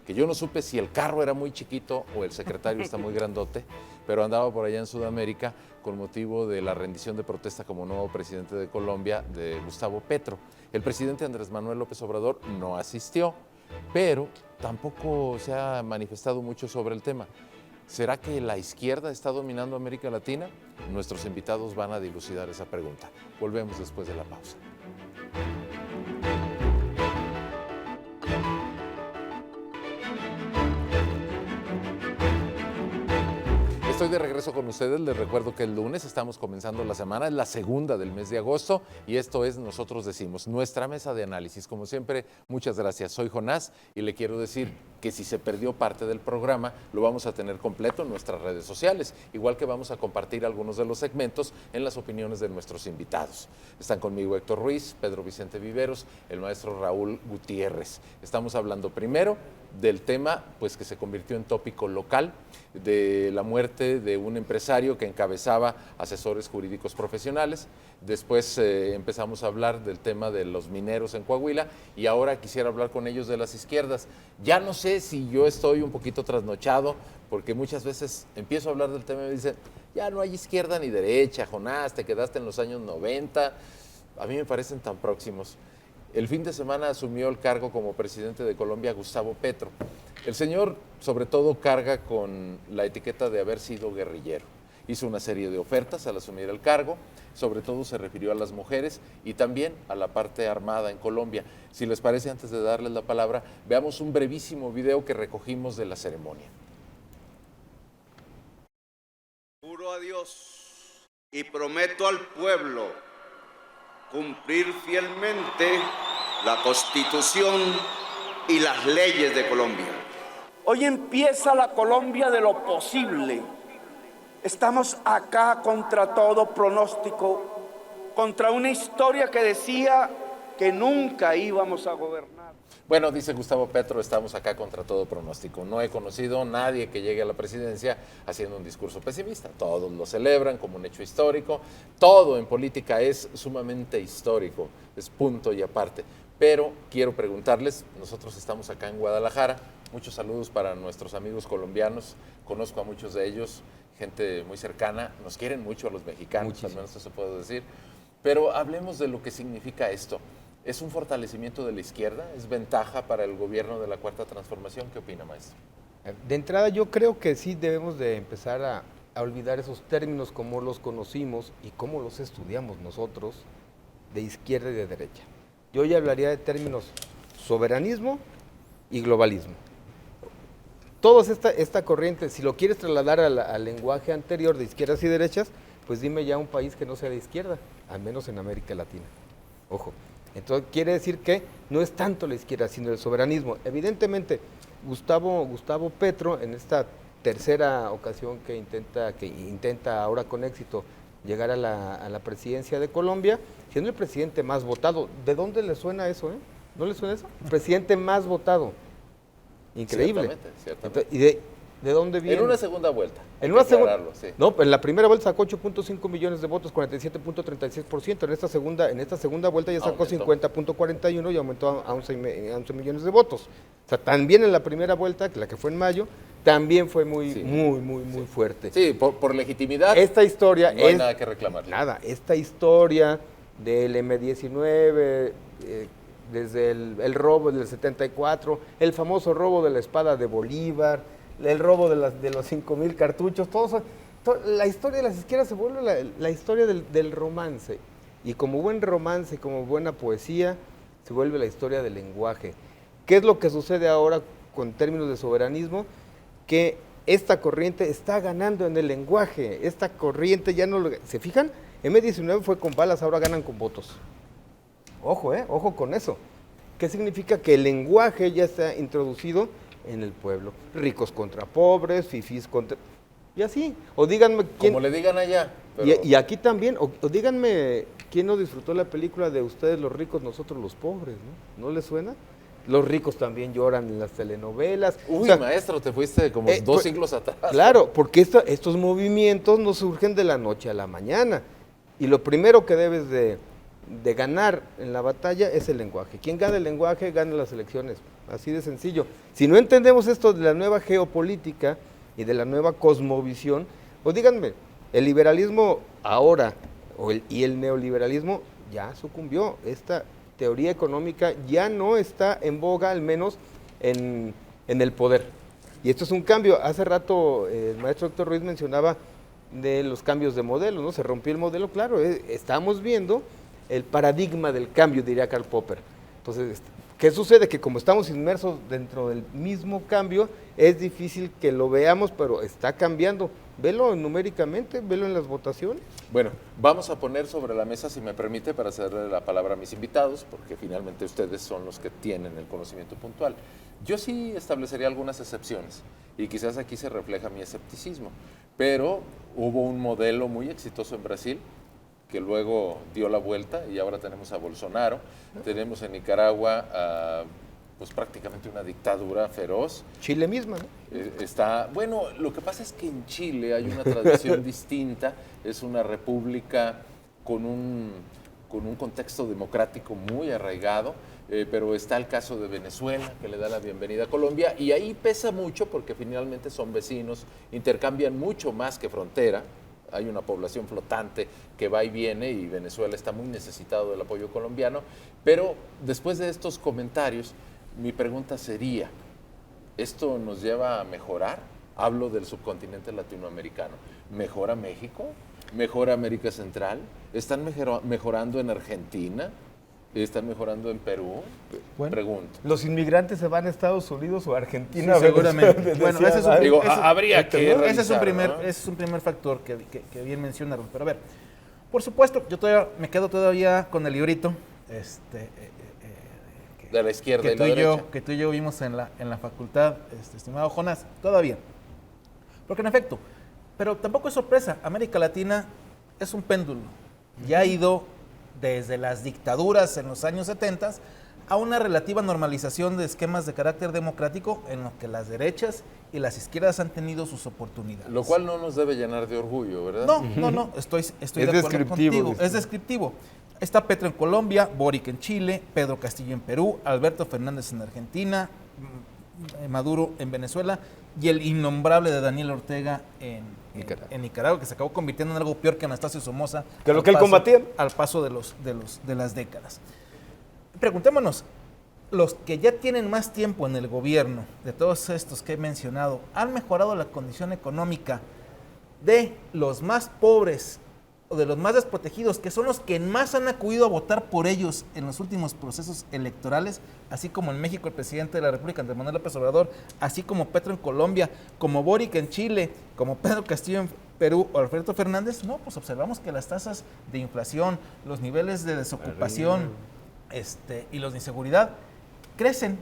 que yo no supe si el carro era muy chiquito o el secretario está muy grandote, pero andaba por allá en Sudamérica con motivo de la rendición de protesta como nuevo presidente de Colombia, de Gustavo Petro. El presidente Andrés Manuel López Obrador no asistió, pero tampoco se ha manifestado mucho sobre el tema. ¿Será que la izquierda está dominando América Latina? Nuestros invitados van a dilucidar esa pregunta. Volvemos después de la pausa. Estoy de regreso con ustedes, les recuerdo que el lunes estamos comenzando la semana, es la segunda del mes de agosto y esto es Nosotros Decimos, nuestra mesa de análisis. Como siempre, muchas gracias, soy Jonás y le quiero decir que si se perdió parte del programa, lo vamos a tener completo en nuestras redes sociales, igual que vamos a compartir algunos de los segmentos en las opiniones de nuestros invitados. Están conmigo Héctor Ruiz, Pedro Vicente Viveros, el maestro Raúl Gutiérrez. Estamos hablando primero del tema pues que se convirtió en tópico local, de la muerte de un empresario que encabezaba asesores jurídicos profesionales. Después empezamos a hablar del tema de los mineros en Coahuila y ahora quisiera hablar con ellos de las izquierdas. Ya no sé si yo estoy un poquito trasnochado, porque muchas veces empiezo a hablar del tema y me dicen, ya no hay izquierda ni derecha, Jonás, te quedaste en los años 90. A mí me parecen tan próximos. El fin de semana asumió el cargo como presidente de Colombia Gustavo Petro. El señor, sobre todo, carga con la etiqueta de haber sido guerrillero. Hizo una serie de ofertas al asumir el cargo, sobre todo se refirió a las mujeres y también a la parte armada en Colombia. Si les parece, antes de darles la palabra, veamos un brevísimo video que recogimos de la ceremonia. Juro a Dios y prometo al pueblo cumplir fielmente la Constitución y las leyes de Colombia. Hoy empieza la Colombia de lo posible. Estamos acá contra todo pronóstico, contra una historia que decía que nunca íbamos a gobernar. Bueno, dice Gustavo Petro, estamos acá contra todo pronóstico. No he conocido a nadie que llegue a la presidencia haciendo un discurso pesimista. Todos lo celebran como un hecho histórico. Todo en política es sumamente histórico, es punto y aparte. Pero quiero preguntarles, nosotros estamos acá en Guadalajara, muchos saludos para nuestros amigos colombianos, conozco a muchos de ellos, gente muy cercana, nos quieren mucho a los mexicanos, muchísimo. Al menos eso puedo decir. Pero hablemos de lo que significa esto. ¿Es un fortalecimiento de la izquierda? ¿Es ventaja para el gobierno de la Cuarta Transformación? ¿Qué opina, maestro? De entrada, yo creo que sí debemos de empezar a olvidar esos términos como los conocimos y cómo los estudiamos nosotros, de izquierda y de derecha. Yo ya hablaría de términos soberanismo y globalismo. Toda esta corriente, si lo quieres trasladar al lenguaje anterior de izquierdas y derechas, pues dime ya un país que no sea de izquierda, al menos en América Latina. Ojo. Entonces quiere decir que no es tanto la izquierda, sino el soberanismo. Evidentemente, Gustavo Petro, en esta tercera ocasión que intenta ahora con éxito llegar a la presidencia de Colombia, siendo el presidente más votado. ¿De dónde le suena eso? ¿No le suena eso? Presidente más votado. Increíble. Ciertamente. Entonces, ¿y de dónde viene? En una segunda vuelta. En una segunda, sí. No, en la primera vuelta sacó 8.5 millones de votos, 47.36%. En esta segunda vuelta ya sacó 50.41 y aumentó a 11 millones de votos. O sea, también en la primera vuelta, la que fue en mayo, también fue muy fuerte. Sí, por legitimidad. Esta historia no hay nada que reclamar. Nada, esta historia del M-19, desde el robo del 74, el famoso robo de la espada de Bolívar, el robo de los 5,000 cartuchos, la historia de las izquierdas se vuelve la historia del romance. Y como buen romance, como buena poesía, se vuelve la historia del lenguaje. ¿Qué es lo que sucede ahora con términos de soberanismo? Que esta corriente está ganando en el lenguaje. Esta corriente ya no lo... ¿Se fijan? M-19 fue con balas, ahora ganan con votos. Ojo, ojo con eso. ¿Qué significa? Que el lenguaje ya está introducido en el pueblo. Ricos contra pobres, fifís contra... Y así. O díganme quién... Como le digan allá. Pero... Y aquí también. O díganme quién no disfrutó la película de Ustedes los ricos, nosotros los pobres, ¿no? ¿No les suena? Los ricos también lloran en las telenovelas. Uy, o sea, maestro, te fuiste como 2 siglos atrás. Claro, porque estos movimientos no surgen de la noche a la mañana. Y lo primero que debes de de ganar en la batalla es el lenguaje. Quien gana el lenguaje, gana las elecciones. Así de sencillo. Si no entendemos esto de la nueva geopolítica y de la nueva cosmovisión, pues díganme, el liberalismo ahora y el neoliberalismo ya sucumbió. Esta teoría económica ya no está en boga, al menos en el poder. Y esto es un cambio. Hace rato el maestro Héctor Ruiz mencionaba de los cambios de modelo, ¿no? Se rompió el modelo, claro, estamos viendo el paradigma del cambio, diría Karl Popper. Entonces, ¿qué sucede? Que como estamos inmersos dentro del mismo cambio, es difícil que lo veamos, pero está cambiando. Velo numéricamente, velo en las votaciones. Bueno, vamos a poner sobre la mesa, si me permite, para cederle la palabra a mis invitados, porque finalmente ustedes son los que tienen el conocimiento puntual. Yo sí establecería algunas excepciones, y quizás aquí se refleja mi escepticismo, pero hubo un modelo muy exitoso en Brasil, que luego dio la vuelta, y ahora tenemos a Bolsonaro, tenemos en Nicaragua pues prácticamente una dictadura feroz. Chile misma, ¿no? Bueno, lo que pasa es que en Chile hay una tradición distinta, es una república con un contexto democrático muy arraigado, pero está el caso de Venezuela, que le da la bienvenida a Colombia, y ahí pesa mucho porque finalmente son vecinos, intercambian mucho más que frontera. Hay una población flotante que va y viene y Venezuela está muy necesitado del apoyo colombiano, pero después de estos comentarios, mi pregunta sería, ¿esto nos lleva a mejorar? Hablo del subcontinente latinoamericano. ¿Mejora México? ¿Mejora América Central? ¿Están mejorando en Argentina? ¿Están mejorando en Perú? Bueno, pregunto. ¿Los inmigrantes se van a Estados Unidos o a Argentina? Sí, seguramente. Bueno, ese es habría que ese es un primer factor que bien mencionaron. Pero a ver, por supuesto, yo todavía me quedo con el librito de la izquierda y la derecha. Que tú y yo vimos en la facultad, estimado Jonás, todavía. Porque en efecto, pero tampoco es sorpresa, América Latina es un péndulo. Ya ha ido desde las dictaduras en los años 70 a una relativa normalización de esquemas de carácter democrático en los que las derechas y las izquierdas han tenido sus oportunidades. Lo cual no nos debe llenar de orgullo, ¿verdad? No, estoy de acuerdo contigo. Es descriptivo. Está Petro en Colombia, Boric en Chile, Pedro Castillo en Perú, Alberto Fernández en Argentina, Maduro en Venezuela y el innombrable de Daniel Ortega en Nicaragua, que se acabó convirtiendo en algo peor que Anastasio Somoza. Que lo que él combatía. Al paso de las décadas. Preguntémonos, los que ya tienen más tiempo en el gobierno, de todos estos que he mencionado, ¿han mejorado la condición económica de los más pobres o de los más desprotegidos, que son los que más han acudido a votar por ellos en los últimos procesos electorales, así como en México el presidente de la República, Andrés Manuel López Obrador, así como Petro en Colombia, como Boric en Chile, como Pedro Castillo en Perú o Alberto Fernández? No, pues observamos que las tasas de inflación, los niveles de desocupación y los de inseguridad crecen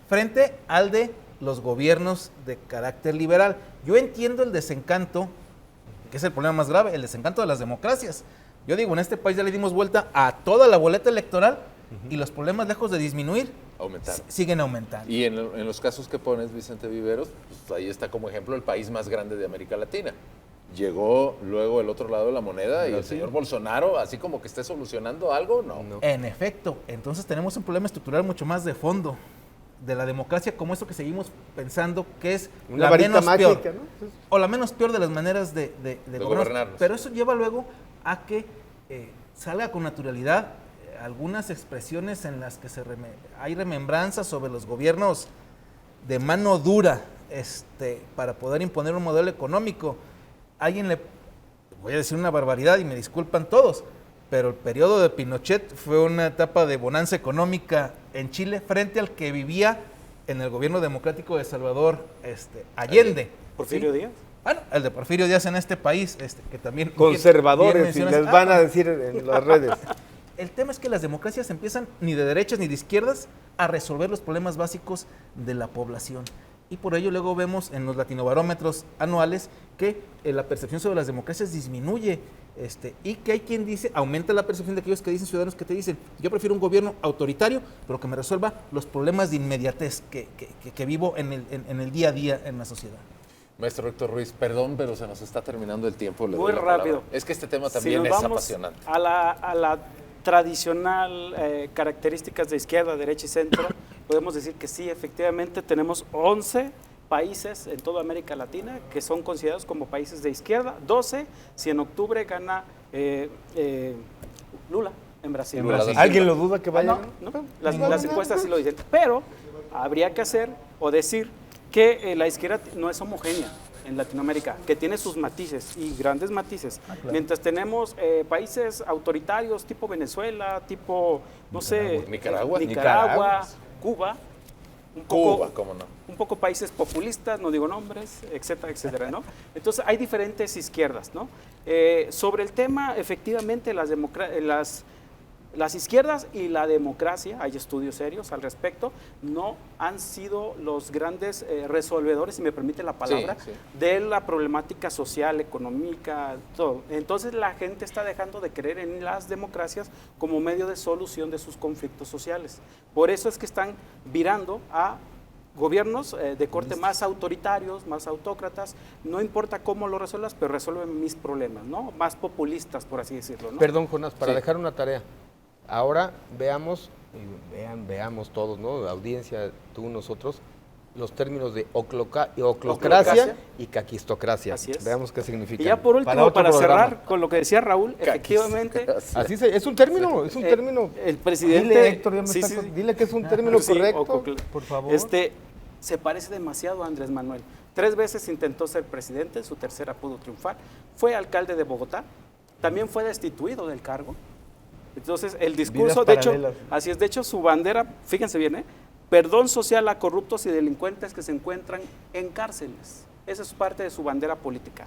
frente al de los gobiernos de carácter liberal. Yo entiendo el desencanto, que es el problema más grave, el desencanto de las democracias. Yo digo, en este país ya le dimos vuelta a toda la boleta electoral y los problemas, lejos de disminuir, siguen aumentando. Y en los casos que pones, Vicente Viveros, pues ahí está como ejemplo el país más grande de América Latina. Llegó luego el otro lado de la moneda y el señor Bolsonaro, así como que esté solucionando algo, no. En efecto, entonces tenemos un problema estructural mucho más de fondo de la democracia, como eso que seguimos pensando que es la menos mágica, peor, ¿no? O la menos peor de las maneras de gobernarnos. Pero eso lleva luego a que salga con naturalidad algunas expresiones en las que hay remembranzas sobre los gobiernos de mano dura para poder imponer un modelo económico. Voy a decir una barbaridad y me disculpan todos, pero el periodo de Pinochet fue una etapa de bonanza económica en Chile frente al que vivía en el gobierno democrático de Salvador Allende. ¿Porfirio Díaz? Bueno, el de Porfirio Díaz en este país, que también... Conservadores, y les van a decir en las redes. El tema es que las democracias empiezan ni de derechas ni de izquierdas a resolver los problemas básicos de la población. Y por ello luego vemos en los latinobarómetros anuales que la percepción sobre las democracias disminuye y que hay quien dice, aumenta la percepción de aquellos que dicen, ciudadanos que te dicen, yo prefiero un gobierno autoritario, pero que me resuelva los problemas de inmediatez que vivo en el día a día en la sociedad. Maestro Héctor Ruiz, perdón, pero se nos está terminando el tiempo. Le Muy doy la palabra. rápido. Es que este tema Si también nos es vamos apasionante. a la tradicional características de izquierda, derecha y centro, podemos decir que sí, efectivamente tenemos 11 países en toda América Latina que son considerados como países de izquierda, 12 si en octubre gana Lula en Brasil. En Brasil. ¿Alguien lo duda que vaya? No, las encuestas sí lo dicen, pero habría que hacer o decir que la izquierda no es homogénea en Latinoamérica, que tiene sus matices y grandes matices. Mientras tenemos países autoritarios tipo Venezuela, tipo, no sé, Nicaragua. Cuba, Cuba, cómo no. un poco países populistas, no digo nombres, etcétera, etcétera, ¿no? Entonces hay diferentes izquierdas, ¿no? Sobre el tema, efectivamente, las izquierdas y la democracia, hay estudios serios al respecto, no han sido los grandes resolvedores, si me permite la palabra, de la problemática social, económica, todo. Entonces la gente está dejando de creer en las democracias como medio de solución de sus conflictos sociales. Por eso es que están virando a gobiernos de corte más autoritarios, más autócratas, no importa cómo lo resuelvas, pero resuelven mis problemas, ¿no? Más populistas, por así decirlo, ¿no? Perdón, Jonás, para Sí. dejar una tarea. Ahora veamos, veamos todos, ¿no? Audiencia, tú, nosotros, los términos de oclocracia y caquistocracia. Así es. Veamos qué significa. Y ya por último, para cerrar con lo que decía Raúl, efectivamente, Así es un término, es un término. el presidente... Dile, Héctor, ya me sí, está sí, con- sí. dile que es un término Sí, correcto, por favor. Se parece demasiado a Andrés Manuel. 3 veces intentó ser presidente, en su tercera pudo triunfar. Fue alcalde de Bogotá, también fue destituido del cargo. Entonces, el discurso, Vidas de hecho, paralelas. así es, de hecho, su bandera, fíjense bien, perdón social a corruptos y delincuentes que se encuentran en cárceles. Esa es parte de su bandera política.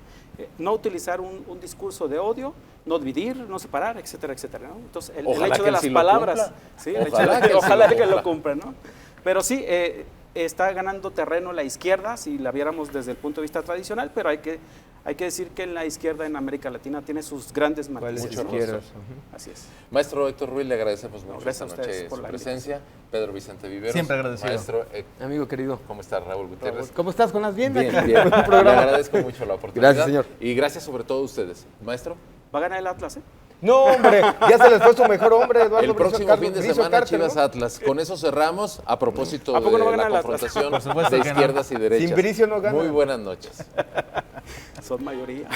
No utilizar un discurso de odio, no dividir, no separar, etcétera, etcétera, ¿no? Entonces, el Ojalá hecho que de él las sí lo palabras, cumpla. ¿sí? El hecho Ojalá de que él sí ojalá lo que lo cumpla. cumpla, ¿no? Pero sí, está ganando terreno la izquierda, si la viéramos desde el punto de vista tradicional, pero hay que decir que la izquierda en América Latina tiene sus grandes ¿Cuáles matices. ¿no? izquierdas? Así es. Maestro Héctor Ruiz, le agradecemos mucho gracias esta a ustedes noche por su la presencia. Pedro Vicente Viveros. Siempre agradecido. Maestro, Amigo querido. ¿cómo está Raúl Gutiérrez? ¿Cómo estás, Jonás? Bien, Bien, acá, bien. en un Le programa. agradezco mucho la oportunidad. Gracias, señor. Y gracias sobre todo a ustedes. Maestro, Va a ganar el Atlas, ¿eh? No, hombre, ya se les fue su mejor hombre, Eduardo el Bricio próximo Carlos- fin de Bricio semana Cárter, Chivas ¿no? Atlas. Con eso cerramos a propósito ¿A poco no va a de la ganar el Atlas? confrontación Por supuesto de que no. izquierdas y derechas. Sin Bricio no gana. Muy buenas noches. Son mayoría.